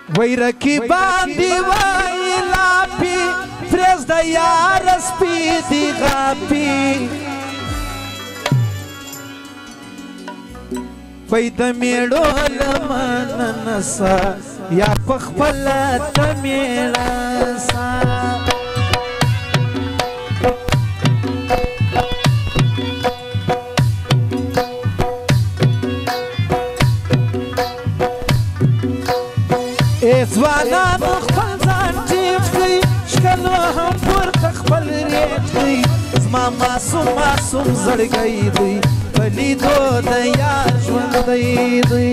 ویرکی باندی وای لاپی پریز دا یار سپی دی غاپی وی دا میڑو لمن نسا یا پخپلا دا میڑا سا ځوانانو خپل ځان ټیټ کړئ ښکلو هم پورته خپل ریټ کړئ زما معصوم معصوم زړګی دی په لیدو د یار ژوندی دی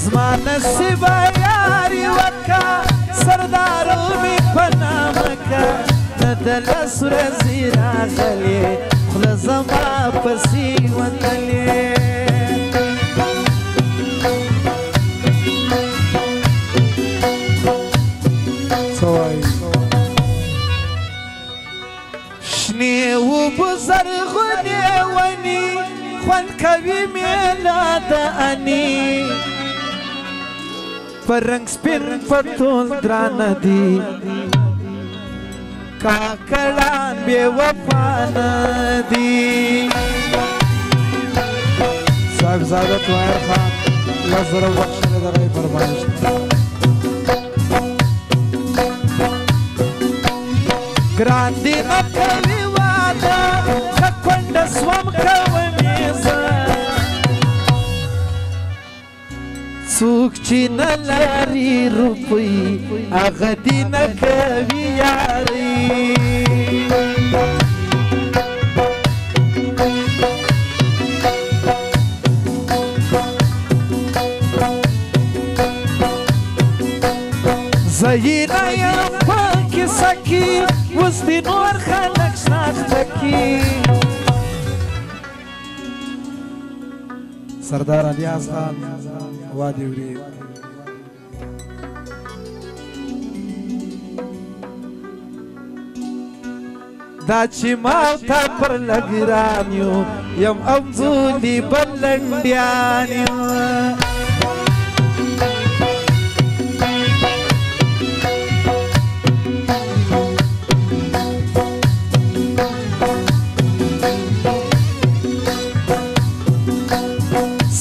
زما نصیبه یاري وکړه سردارو مې دلس ورځې راغلې خوله زما پسې وتلې شنې اوبه زرغونې ونې خوند کوي میله د اني په رنګ سپین په ټول درانه دي کاکړان بے وفا ندی صاحبزاده طاهر خان لزر بخشنه درای فرمایش ګران دی نکوي واده ککونډه سوم کومې زه څوک چې نه لري روپۍ هغه دې نه کوي یاري زه یې نه یم په کیسه کې اوس دې نور خلک شناخته کي سردار الیاس خان وادي ورید دا چې ما ته پر لګران یو یم امزولي بلنډیان یو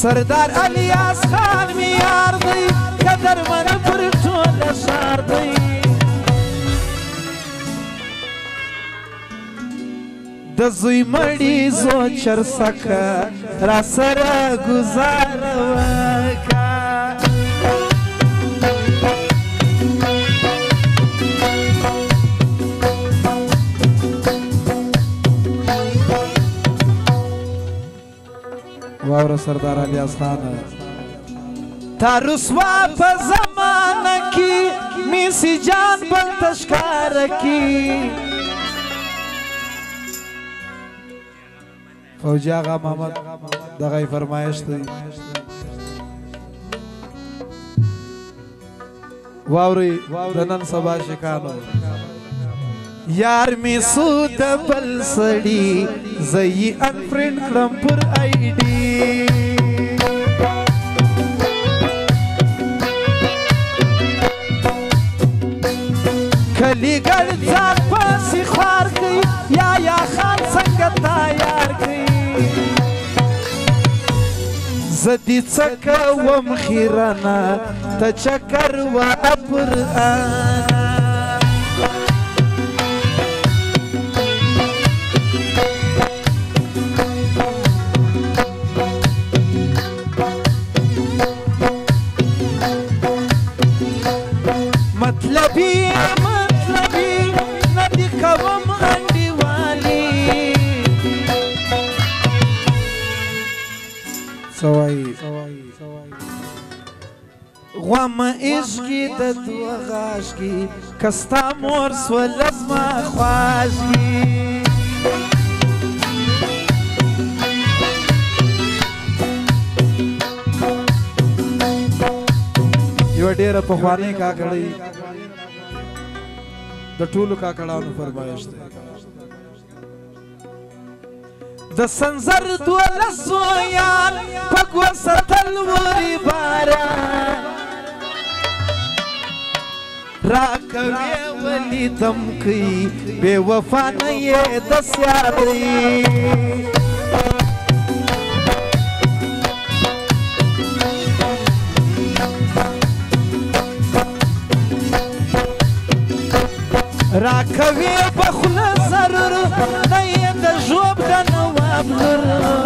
سردار الیاس خان می یار دی قدر من پر ټول ښار دی د زوی مړی زو چرسکه را سره گزاره وکړه واوره سردار الیاس خان تا رسوا په زمانه کې میسی جان بل تشکار کی فوجی آقا محمد دغه فرمایش دی واوري د نن سبا شکانو یار می سود بل سړی زئی انفرینډ کړم پر آی ډی کلی ګړ ځان پسې خوار کړي یا خان څنګه تیار کړي زه دې څه کوم خیرانه ته چکر و قرآن مطلبی ندی کوم انډی والی سوای غوام عشقی د دوه غاش کی کستا مور سولزما خواش کی یو ډیره پخوانی کاکړی د ټولو کاکړانو فرمایش دی د سنځر دولس زویان پک وساتل وري باران راکوي ولي دم کوي بې وفا نه یې دس یادوي راکوي په خوله ضرور نه یې د ژوب د نواب لور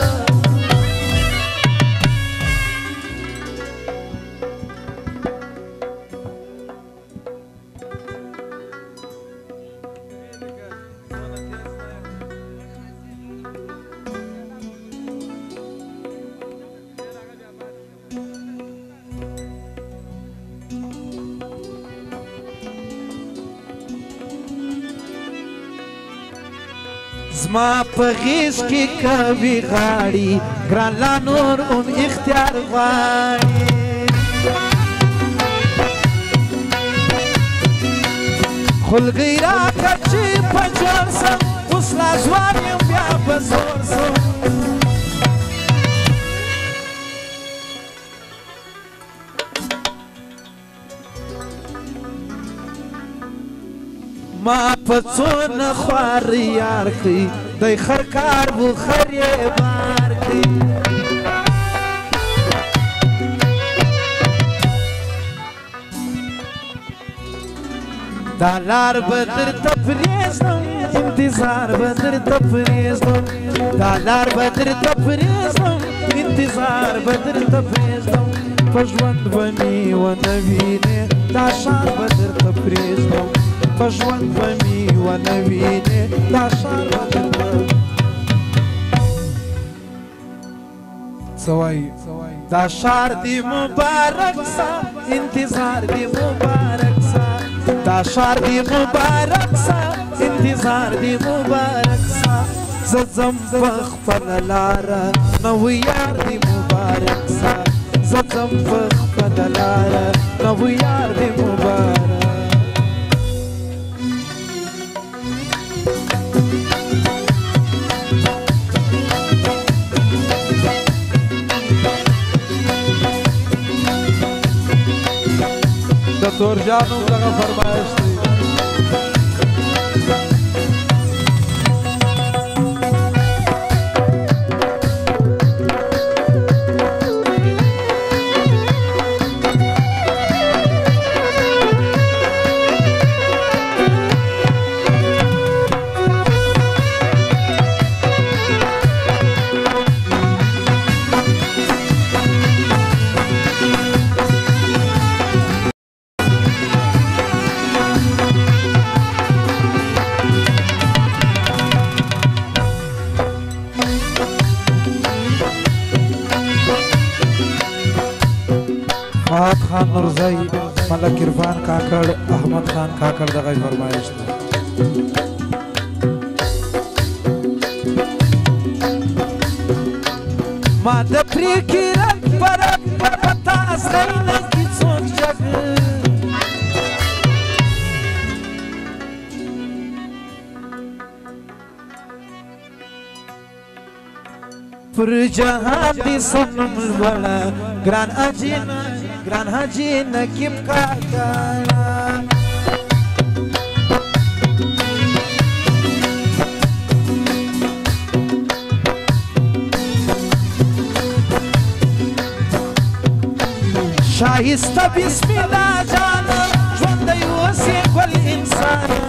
زما په غیږ کې کوي غاړي ګران لا نور اختیار غواړي خلګۍ راکړه چې په جوړ سم اوس لا ځوان یم بیا به زور سم ما په څونه خوار یار کړي دی خرکار بو خر یې بار کړي دا لار به درته پرېږدم انتظار به درته پرېږدم دا لار به درته پرېږدم انتظار به درته پرېږدم په ژوند به مې ونه وینې دا شان به درته پرېږدم په ژوند به مې ونه وینې دا ښار به درته څه وایي دا ښار دې مبارک سه انتظار دې مبارک سه دا ښار دې مبارک سه انتظار دې مبارک سه زه ځم په خپله لاره نوی یار دې مبارک سه زه ځم په خپله لاره نوی یار دې مبارک تور جانو دغه فرمایش دی فهد خان نورزی ملک عرفان کاکړ احمد خان کاکړ دغه فرمایش دی ما د پریکي رنګ پر پتا اسرای نه کی څوک جګ پر جهان دي صنم الولا ګران اجینا ګران حاجی نقیب کاکړه شایسته بسم الله جانه ژوندی اوسې ګل انسانه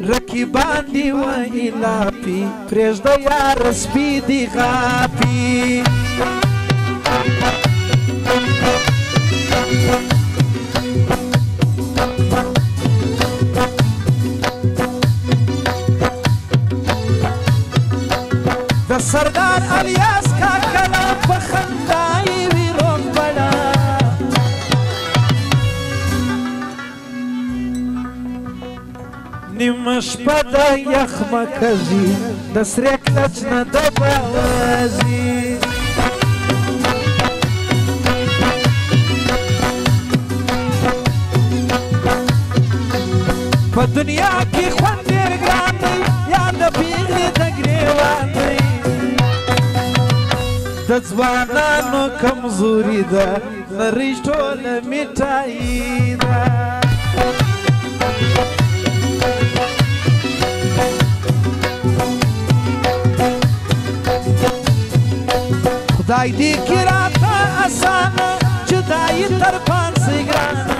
رقیبان دي وایي لاپي پرېږده یاره سپي دي غاپي د سردار الیاس کاکړه په خندا یې وي روغ بړه نیمه شپه د یخ مکځي د سرې کلچ نه د باوځي دنیا کې خوند ډېر ګران دی یا د پیغلې د ګرېوان دی د ځوانانو کمزوري ده نرۍ ټوله میټایي ده خدای دې کړي راته اسانه جدایي تر پانسۍ ګرانه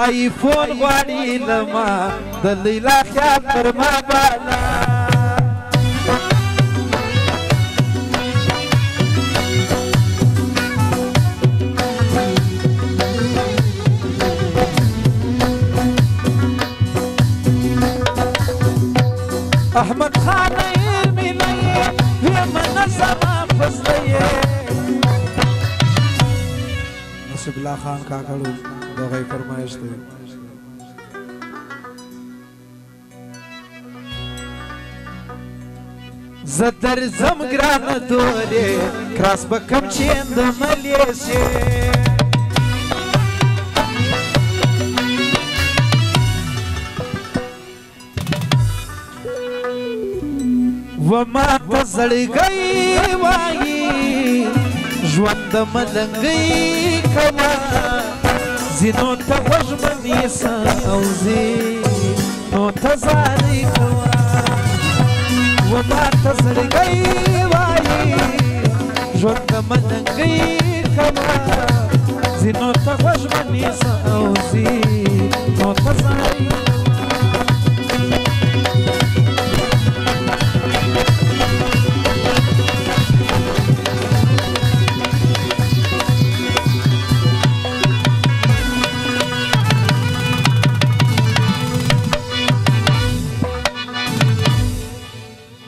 آیفون غواړي له ما د لیلا خیال پر ما بالا احمد خان علمي نه یې ویم نه زما فضله یې نصیب الله خان کاکړو دغه فرمایش دی زه درځم ګرانه دورې کراس به کم چین د ملیشې وما ته زړګی وایي ژوند د ملنګۍ کوه ځینو ته غوږ مه نیسه او ځینو ته زارۍ کوه وما ته زړګی وایي ژوند د ملنګۍ کوه ځینو ته غوږ مه نیسه او ځینو